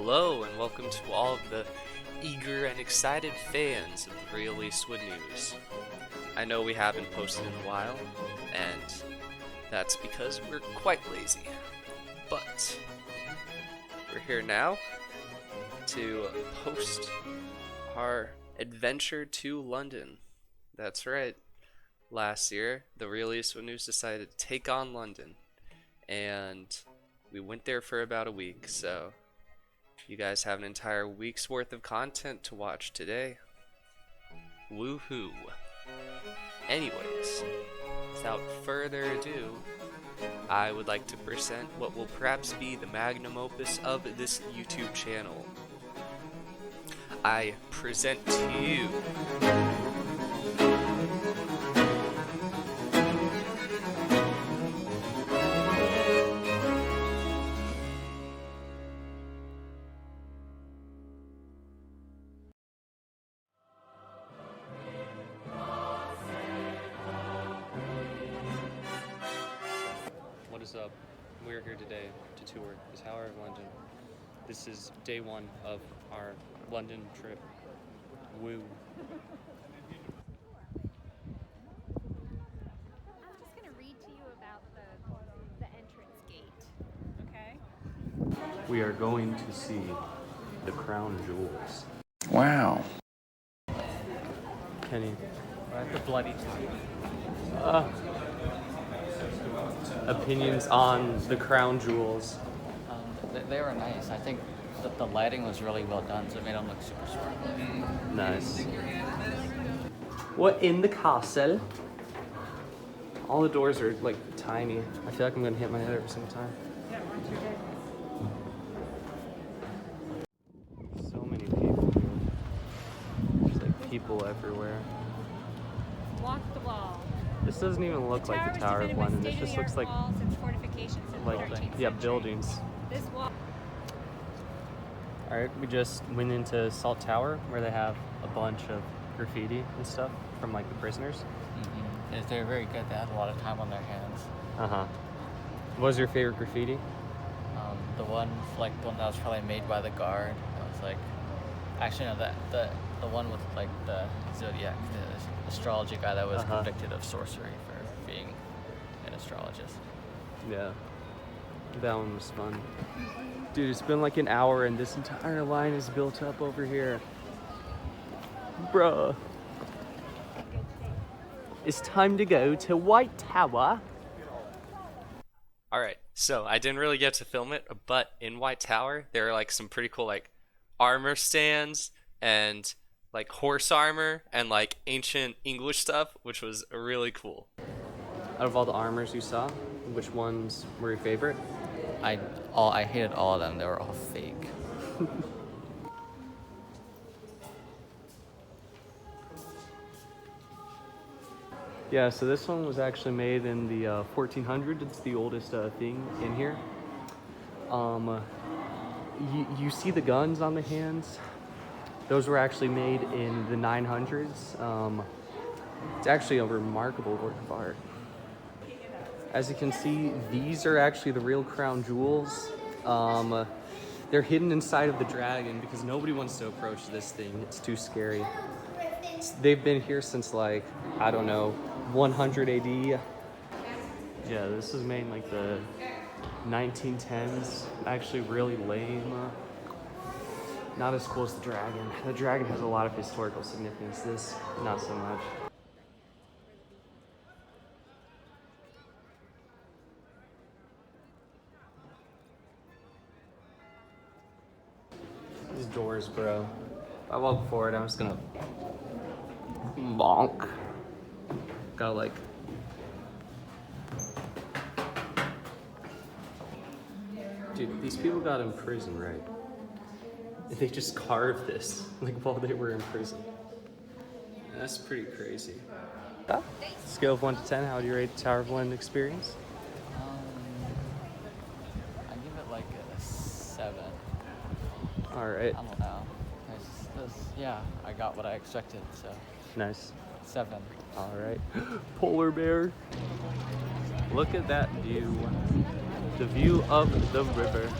Hello and welcome to all of the eager and excited fans of the Real Eastwood News. I know we haven't posted in a while, and that's because we're quite lazy. But we're here now to post our adventure to London. That's right. Last year, the Real Eastwood News decided to take on London, and we went there for about a week, so you guys have an entire week's worth of content to watch today. Woohoo! Anyways, without further ado, I would like to present what will perhaps be the magnum opus of this YouTube channel. I present to you What is up? We're here today to tour the Tower of London. This is day one of our London trip. Woo. I'm just going to read to you about the entrance gate, okay? We are going to see the crown jewels. Wow. Kenny, we're at the bloody tower. Opinions on the crown jewels. They were nice. I think that the lighting was really well done, so it made them look super sparkly. Nice. What in the castle? All the doors are like tiny. I feel like I'm gonna hit my head every single time. So many people. There's like people everywhere. Walk the wall. This doesn't even look like the Tower of London. This just looks like walls and fortifications in the 13th yeah, century. buildings. This wall. All right, we just went into Salt Tower where they have a bunch of graffiti and stuff from like the prisoners. Mm-hmm. They're very good. They had a lot of time on their hands. What was your favorite graffiti? The one that was probably made by the guard. That was like, actually no, the one with like the zodiac, the astrology guy that was convicted of sorcery for being an astrologist. Yeah, that one was fun. Dude, it's been like an hour and this entire line is built up over here. Bruh. It's time to go to White Tower. Alright, so I didn't really get to film it, but in White Tower, there are like some pretty cool like armor stands and like horse armor and like ancient English stuff, which was really cool. Out of all the armors you saw, which ones were your favorite? I hated all of them. They were all fake. Yeah, so this one was actually made in the 1400s. It's the oldest thing in here. You see the guns on the hands? Those were actually made in the 900s. It's actually a remarkable work of art. As you can see, these are actually the real crown jewels. They're hidden inside of the dragon because nobody wants to approach this thing. It's too scary. They've been here since like, I don't know, 100 AD. Yeah, this was made in like the 1910s. Actually really lame. Not as cool as the dragon. The dragon has a lot of historical significance. This, not so much. These doors, bro. If I walk forward, I'm just gonna bonk. Gotta like. Dude, these people got in prison, right? They just carved this like while they were in prison. That's pretty crazy. Scale of 1 to 10, how would you rate the Tower of London experience? I give it like a 7. All right. I don't know. Yeah, I got what I expected, so Nice. 7. All right. Polar bear. Look at that view. The view of the river.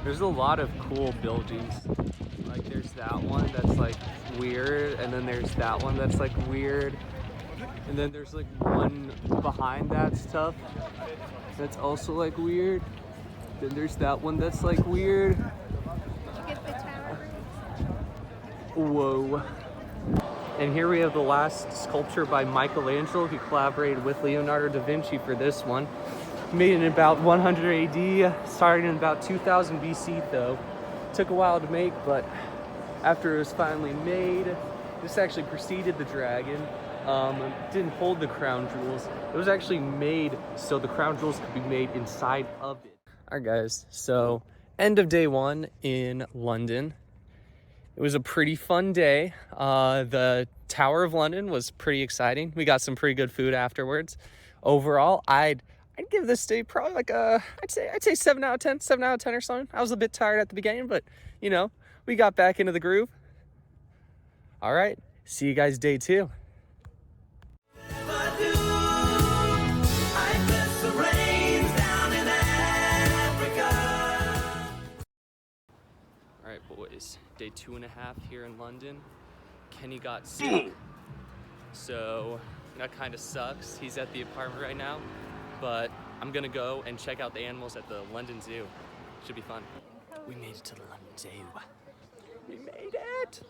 There's a lot of cool buildings. Like there's that one that's like weird, and then there's that one that's like weird, and then there's like one behind that stuff that's also like weird. Then there's that one that's like weird. Did you get the tower? Whoa. And here we have the last sculpture by Michelangelo. He collaborated with Leonardo da Vinci for this one. Made in about 100 AD, started in about 2000 BC though. Took a while to make, but after it was finally made, this actually preceded the dragon. Didn't hold the crown jewels. It was actually made so the crown jewels could be made inside of it. All right guys, so end of day one in London. It was a pretty fun day. The Tower of London was pretty exciting. We got some pretty good food afterwards. Overall, I'd give this day probably like a, I'd say 7 out of 10, 7 out of 10 or something. I was a bit tired at the beginning, but you know, we got back into the groove. All right, see you guys day 2. All right, boys, day 2.5 here in London. Kenny got sick, so that kind of sucks. He's at the apartment right now, but I'm gonna go and check out the animals at the London Zoo. Should be fun. We made it to the London Zoo. We made it!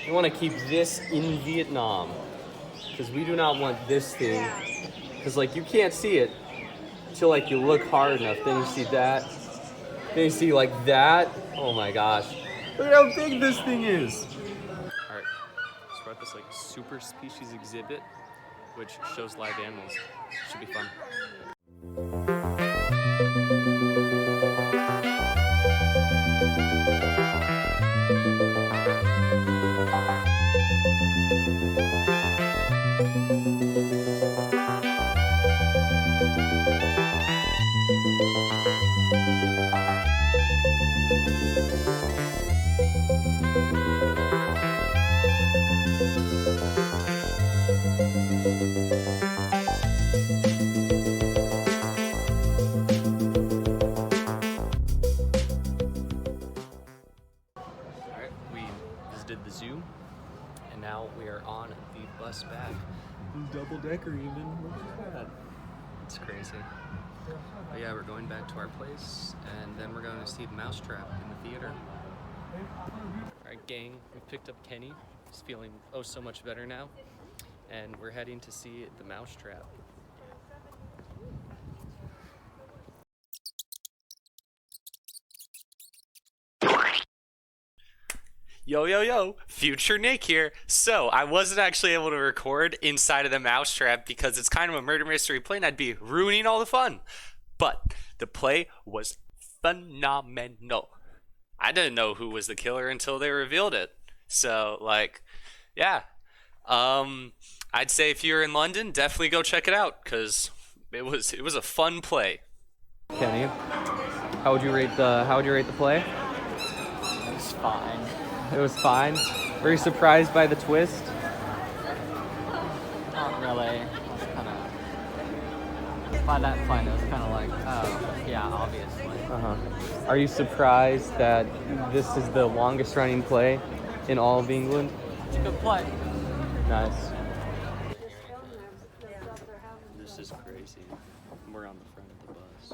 We want to keep this in Vietnam. Because we do not want this thing. Because, like, you can't see it until, like, you look hard enough. Then you see that. Then you see, like, that. Oh my gosh. Look at how big this thing is. Alright, so we're at this, like, super species exhibit, which shows live animals. Should be fun. Alright, we visited the zoo, and now we are on the bus back. Double-decker even, look at that. It's crazy. But yeah, we're going back to our place, and then we're going to see the Mousetrap in the theater. Alright gang, we picked up Kenny. He's feeling oh so much better now, and we're heading to see the Mousetrap. Yo, yo, yo, future Nick here. So, I wasn't actually able to record inside of the Mousetrap because it's kind of a murder mystery play and I'd be ruining all the fun. But the play was phenomenal. I didn't know who was the killer until they revealed it. So, like, yeah. I'd say if you're in London, definitely go check it out because it was a fun play. Kenny, how would you rate the play? It was fine. It was fine. Very surprised by the twist. Not really. It was kind of, by that point, it was kind of like, oh, yeah, obviously. Are you surprised that this is the longest running play in all of England? It's a good play. Nice. This is crazy. We're on the front of the bus.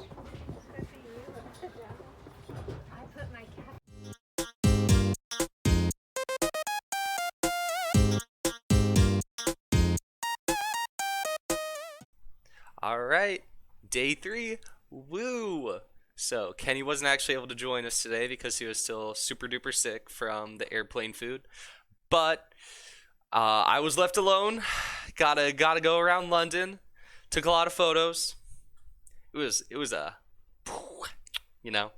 I put my cat. All right, day 3, woo! So Kenny wasn't actually able to join us today because he was still super duper sick from the airplane food, but I was left alone. Gotta go around London. Took a lot of photos. It was a, you know.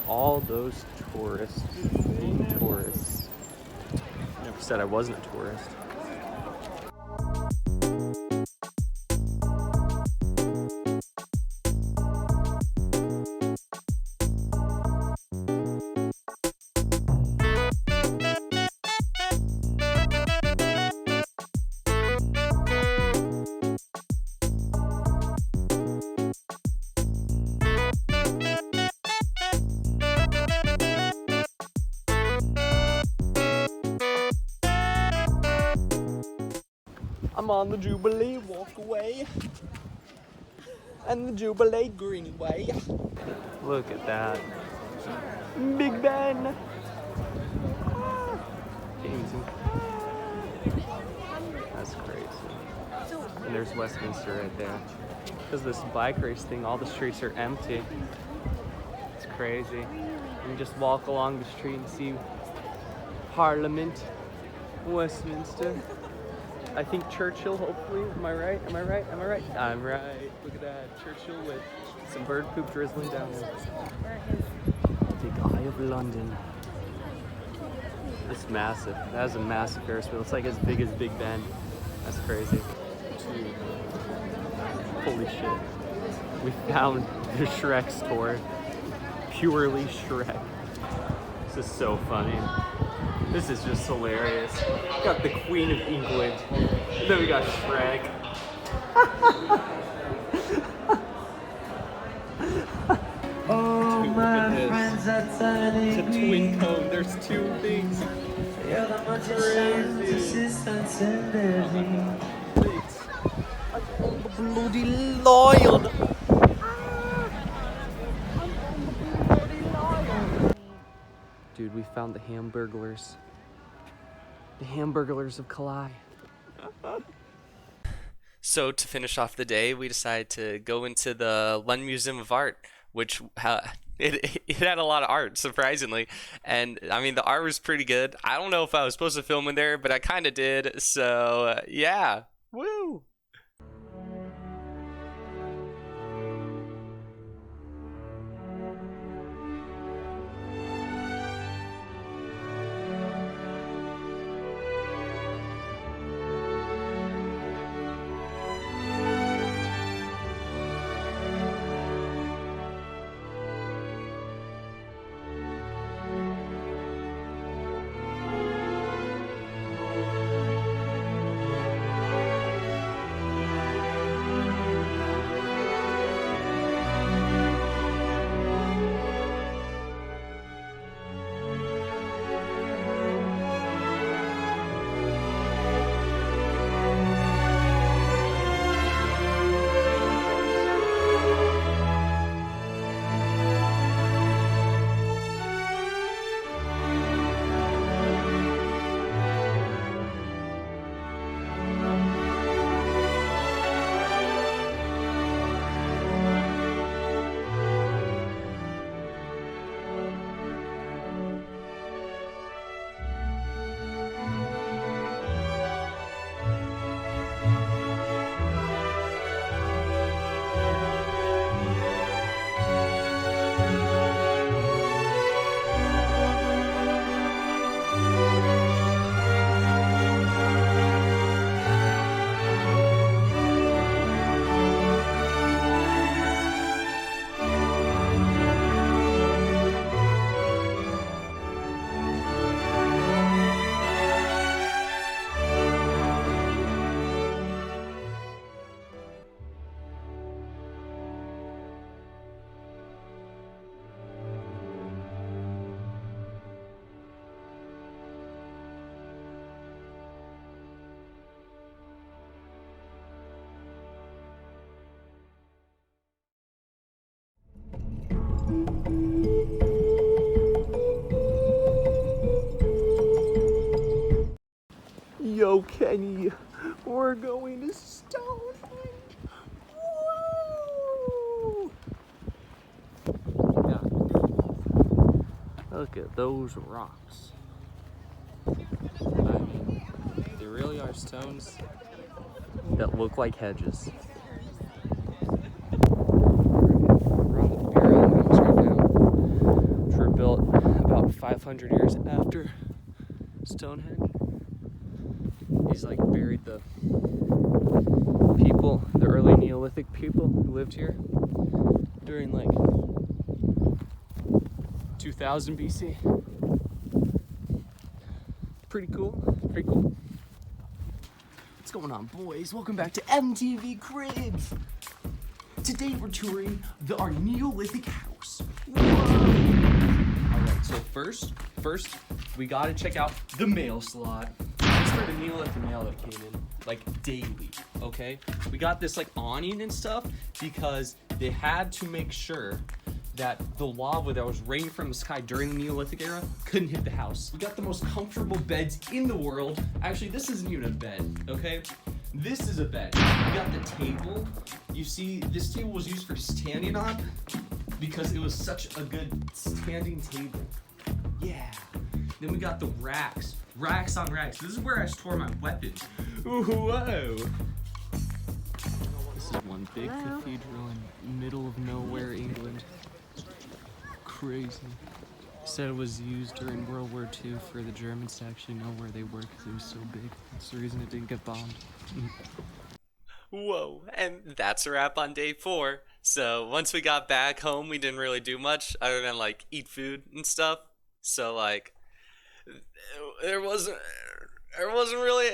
All those tourists being tourists. Never said I wasn't a tourist. I'm on the Jubilee Walkway and the Jubilee Greenway. Look at that. Big Ben. Jameson. That's crazy. And there's Westminster right there. Because this bike race thing, all the streets are empty. crazy. You just walk along the street and see Parliament, Westminster. I think Churchill, hopefully. Am I right? Am I right? Am I right? I'm right. Look at that. Churchill with some bird poop drizzling down there. Big Eye of London. It's massive. That is a massive Ferris wheel. It's like as big as Big Ben. That's crazy. Holy shit. We found the Shrek store. Purely Shrek. This is so funny. This is just hilarious. We got the Queen of England. And then we got Shrek. Oh, Dude, my look at friends are this. turning It's a twin cone. There's two things. You're the magician's assistant in their Bloody loyal. Dude, we found the Hamburglers. The Hamburglers of Calais. So to finish off the day, we decided to go into the London Museum of Art, which it had a lot of art, surprisingly. And I mean, the art was pretty good. I don't know if I was supposed to film in there, but I kind of did. So yeah, woo! Yo, Kenny, we're going to Stonehenge. Woo! Yeah. Look at those rocks. I mean, they really are stones that look like hedges. We're on the Burial Mounds right now, which were built about 500 years after Stonehenge. He's like buried the people, the early Neolithic people who lived here during like 2000 BC. Pretty cool, pretty cool. What's going on, boys? Welcome back to MTV Cribs. Today we're touring our Neolithic house. Alright, so first, we gotta check out the mail slot. This for the Neolithic mail that came in, like, daily, okay? We got this, like, awning and stuff because they had to make sure that the lava that was raining from the sky during the Neolithic era couldn't hit the house. We got the most comfortable beds in the world. Actually, this isn't even a bed, okay? This is a bed. We got the table. You see, this table was used for standing on. because it was such a good standing table. Yeah. Then we got the racks. Racks on racks. This is where I store my weapons. Ooh, whoa. This is one big cathedral in middle of nowhere, England. Crazy. Said it was used during World War II for the Germans to actually know where they were because it was so big. That's the reason it didn't get bombed. Whoa, and that's a wrap on day 4. So once we got back home, we didn't really do much other than like eat food and stuff. So like, there wasn't really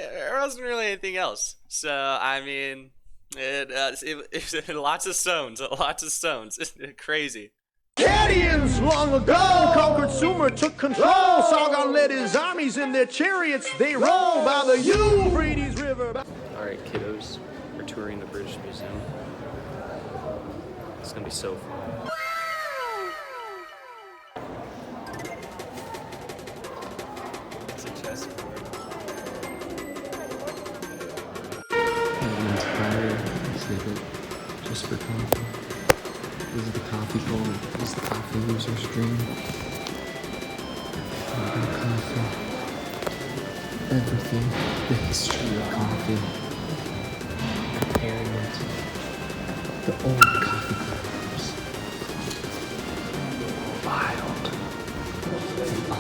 anything else. So I mean, it lots of stones, crazy. Cadians long ago conquered Sumer, took control. Sargon led his armies in their chariots. They roll by the Euphrates River. Alright, kiddos, we're touring the British Museum. It's gonna be so fun. It's a chessboard. An entire exhibit just for coffee. This is the coffee holder. This is the coffee user's dream. Coffee. Everything. The history of coffee. Comparing it to the old coffee grounds. Wild.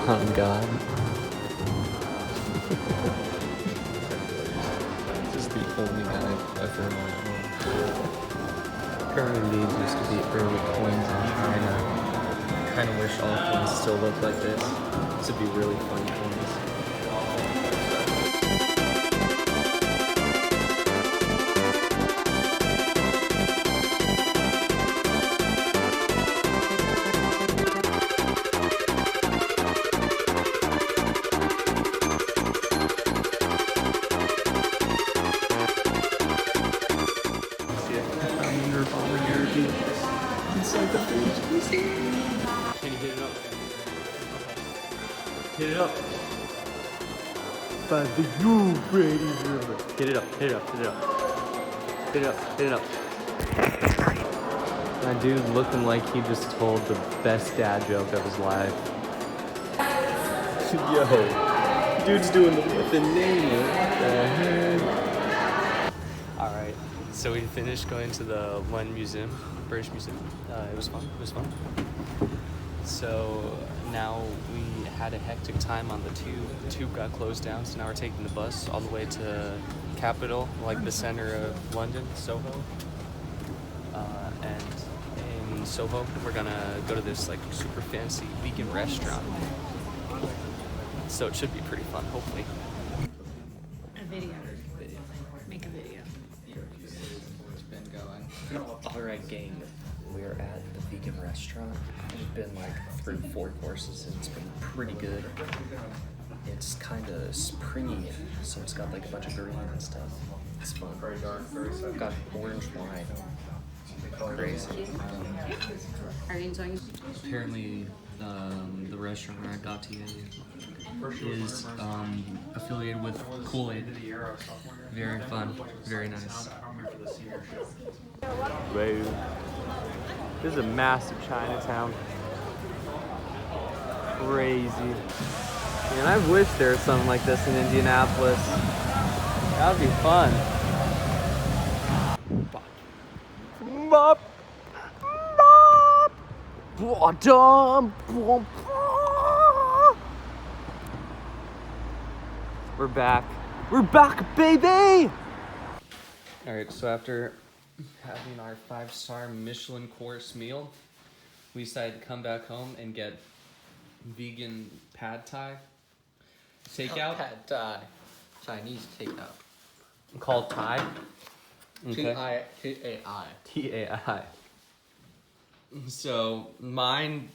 Oh God. This is the only guy I've ever met. Apparently these used to be early coins in China. Kind of wish all coins still look like this. This would be really funny coins. Inside the fridge. Can you hit it up? Hit it up. By the Euphrates River. Hit it up, hit it up, hit it up. Hit it up, hit it up. That dude looking like he just told the best dad joke of his life. Yo, dude's doing the flipping name. What the heck? Alright, so we finished going to the one museum, British Museum. It was fun, it was fun. So now we had a hectic time on the tube. The tube got closed down, so now we're taking the bus all the way to Capital, like the center of London, Soho. And in Soho, we're gonna go to this like super fancy vegan restaurant. So it should be pretty fun, hopefully. A video. Make a video. It's been going. Alright gang, we're at the vegan restaurant. There's been like 3 or 4 courses and it's been pretty good. It's kind of springy, so it's got like a bunch of green and stuff. It's fun. Very dark, very sad. Got orange wine. Crazy. Are you enjoying? Apparently, the restaurant where I got to is affiliated with Kool-Aid. Very fun, very nice. Whoa. This is a massive Chinatown. Crazy. Man, I wish there was something like this in Indianapolis. That would be fun. Bop. Bop. Bottom. We're back. We're back, baby! Alright, so after having our 5-star Michelin course meal, we decided to come back home and get vegan pad thai takeout. Pad Thai. Chinese takeout. Called Thai. T-I-T-A-I. T-A-I. So mine,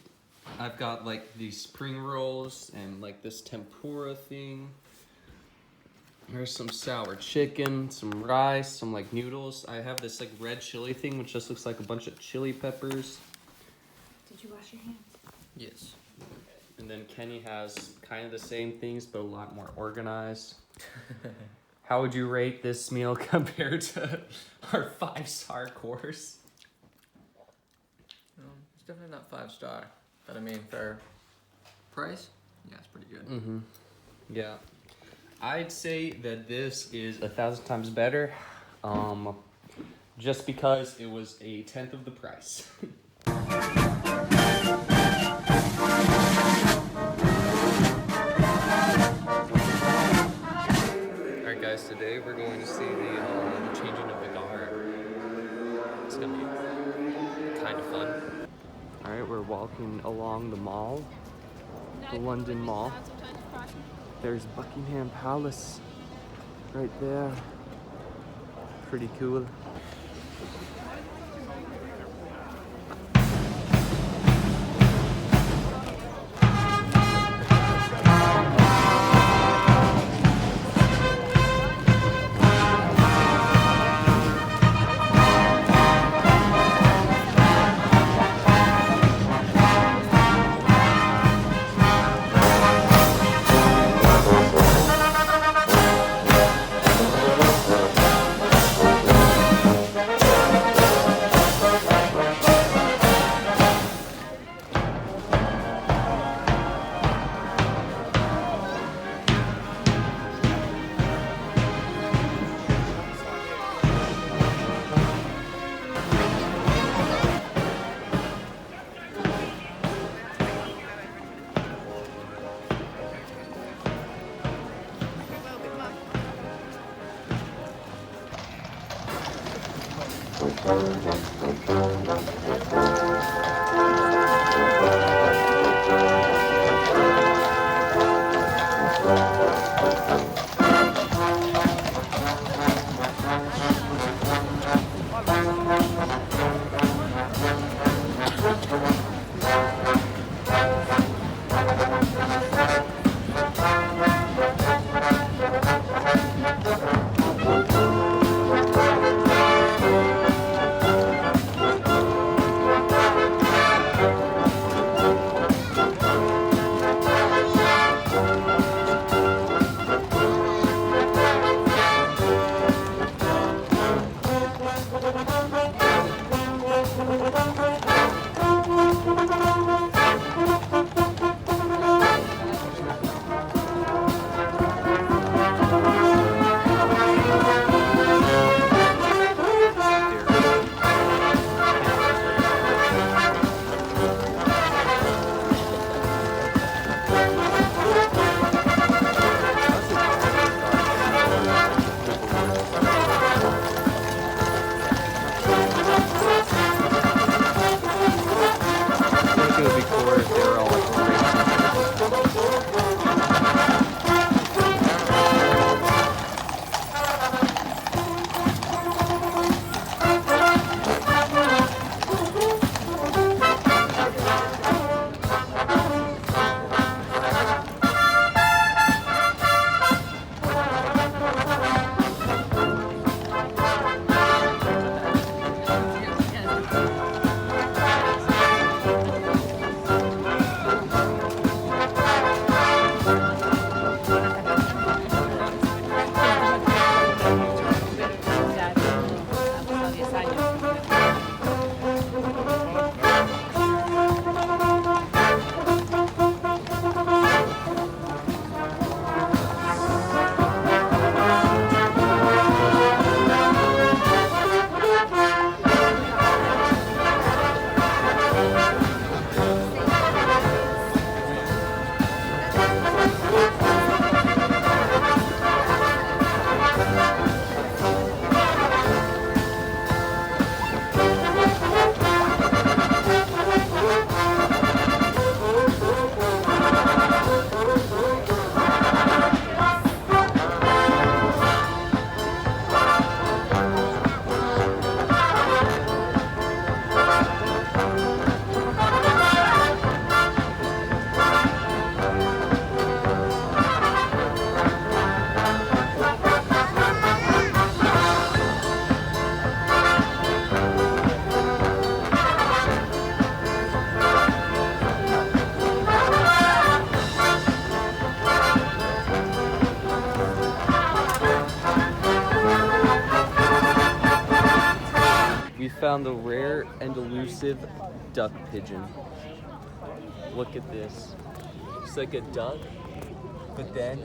I've got like these spring rolls and like this tempura thing. There's some sour chicken, some rice, some like noodles. I have this like red chili thing, which just looks like a bunch of chili peppers. Did you wash your hands? Yes. And then Kenny has kind of the same things, but a lot more organized. How would you rate this meal compared to our 5-star course? It's definitely not 5-star, but I mean for price, yeah, it's pretty good. Mm-hmm. Yeah. I'd say that this is 1,000 times better, just because it was a tenth of the price. Alright guys, today we're going to see the changing of the guard. It's gonna be kind of fun. Alright, we're walking along the mall, the London Mall. There's Buckingham Palace right there. Pretty cool. found the rare rare and elusive duck pigeon. Look at this. He's like a duck, but then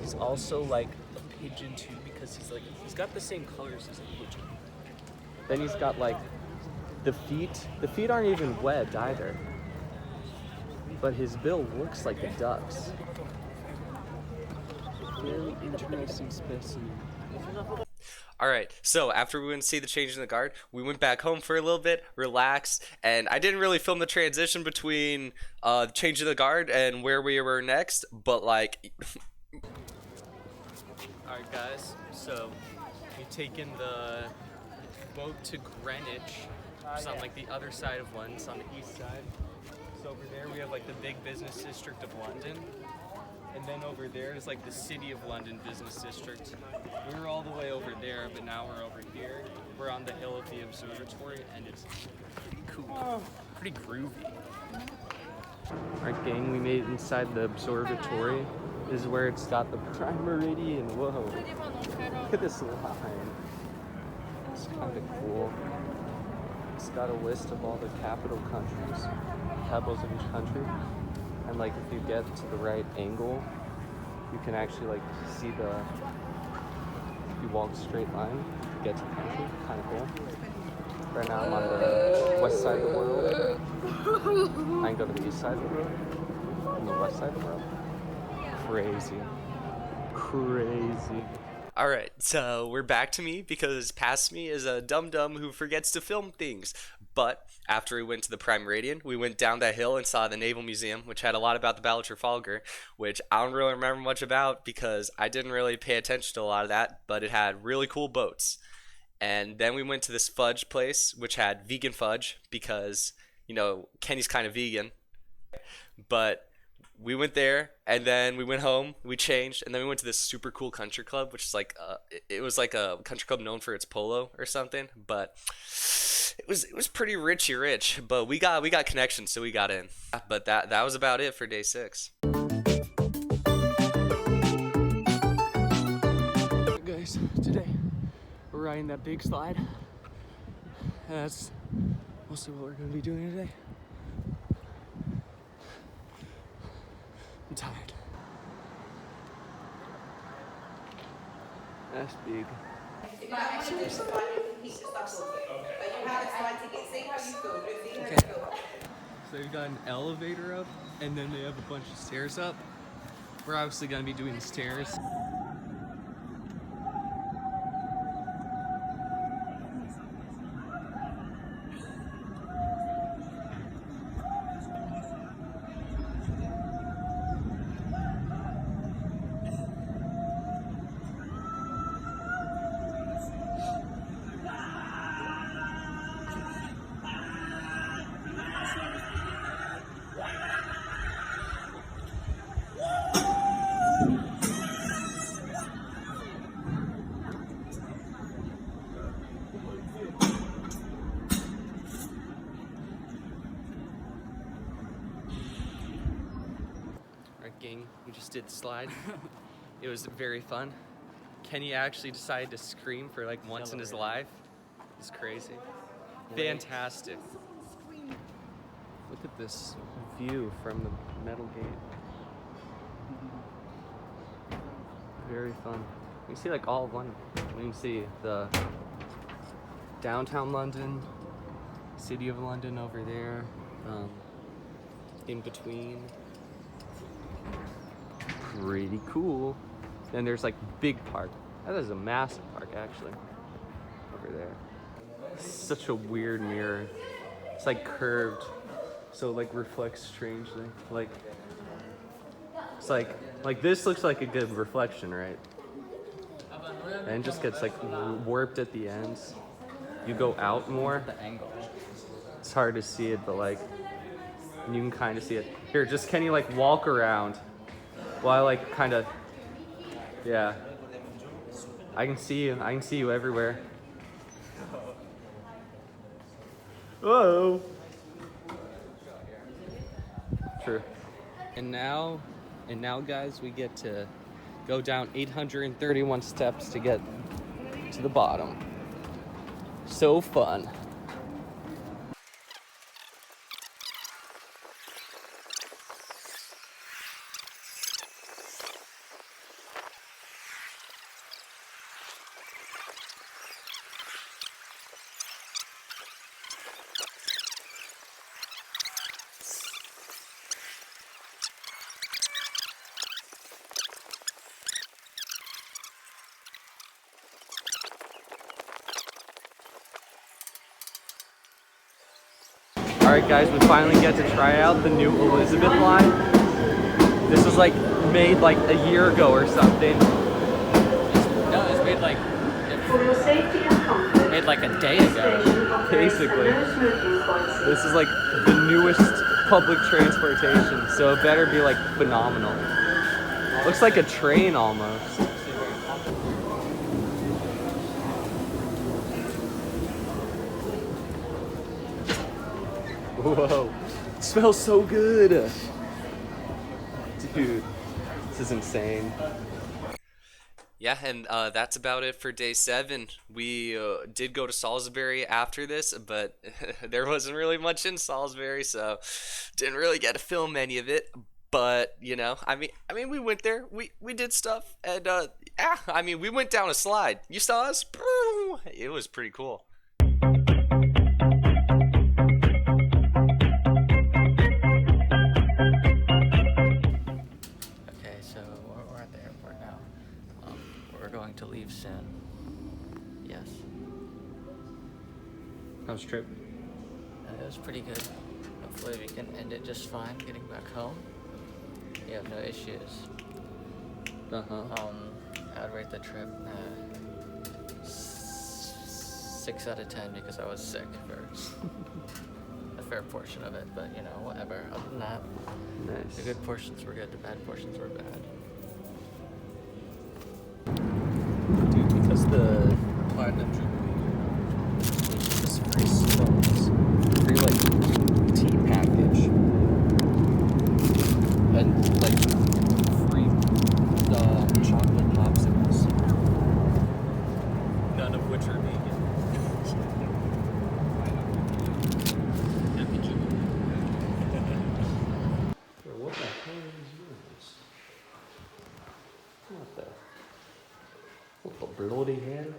he's also like a pigeon too because he's got the same colors as a pigeon. Then he's got like the feet. The feet aren't even webbed either. But his bill looks like a duck's. Very interesting specimen. Alright, so after we went to see the change in the guard, we went back home for a little bit, relaxed, and I didn't really film the transition between changing the guard and where we were next, but like... Alright guys, so we've taken the boat to Greenwich, which is on like the other side of London, it's on the east side. So over there we have like the big business district of London. And then over there is like the City of London Business District. We were all the way over there, but now we're over here. We're on the hill of the observatory, and it's pretty cool, pretty groovy. Alright gang, we made it inside the observatory. This is where it's got the prime meridian. Whoa, look at this line. It's kind of cool. It's got a list of all the capitals of each country. And like if you get to the right angle, you can actually like see if you walk a straight line, you get to the country. Kind of cool. Right now I'm on the west side of the world. I can go to the east side of the world. On the west side of the world. Crazy. Crazy. Alright, so we're back to me because past me is a dum-dum who forgets to film things. But after we went to the Prime Meridian, we went down that hill and saw the Naval Museum, which had a lot about the Battle of Trafalgar, which I don't really remember much about because I didn't really pay attention to a lot of that, but it had really cool boats. And then we went to this fudge place, which had vegan fudge because, you know, Kenny's kind of vegan. But we went there, and then we went home, we changed, and then we went to this super cool country club, which is like, it was like a country club known for its polo or something, but it was pretty rich, but we got connections, so we got in. But that was about it for day 6. Guys, today we're riding that big slide. And that's mostly what we're gonna be doing today. I'm tired. That's big. Okay. So they've got an elevator up, and then they have a bunch of stairs up. We're obviously gonna be doing the stairs. Gang, we just did the slide. It was very fun. Kenny actually decided to scream for like once in his life. It's crazy. Fantastic. Look at this view from the metal gate. Very fun. You can see like all of London. You can see the downtown London, City of London over there, in between. Pretty cool. Then there's like big park. That is a massive park actually. Over there. Such a weird mirror. It's like curved, so it like reflects strangely. Like it's like this looks like a good reflection, right? And it just gets like warped at the ends. You go out more. The angle. It's hard to see it, but like you can kind of see it. Here, just can you like walk around? Well, I like kind of, yeah. I can see you. I can see you everywhere. Whoa. True. And now, guys, we get to go down 831 steps to get to the bottom. So fun. Alright guys, we finally get to try out the new Elizabeth line. This was like made like a year ago or something. No, it's made like a day ago. Basically. This is like the newest public transportation, so it better be like phenomenal. Looks like a train almost. Whoa, it smells so good. Dude, this is insane. Yeah, and that's about it for day 7. We did go to Salisbury after this, but there wasn't really much in Salisbury, so didn't really get to film any of it. But you know, I mean, we went there, we did stuff, and yeah, I mean, we went down a slide. You saw us? It was pretty cool. Okay, so we're at the airport now. We're going to leave soon. Yes. How's the trip? It was pretty good. Hopefully we can end it just fine getting back home. You have no issues. I'd rate the trip 6 out of 10 because I was sick for a fair portion of it, but you know, whatever. Other than that, Nice. the good portions were good, the bad portions were bad. Dude, because the Platinum Jubilee, it's just free scones, free like tea package, and like free chocolate popsicles, none of which are vegan. Happy Jubilee. What the hell is yours? What the bloody hell?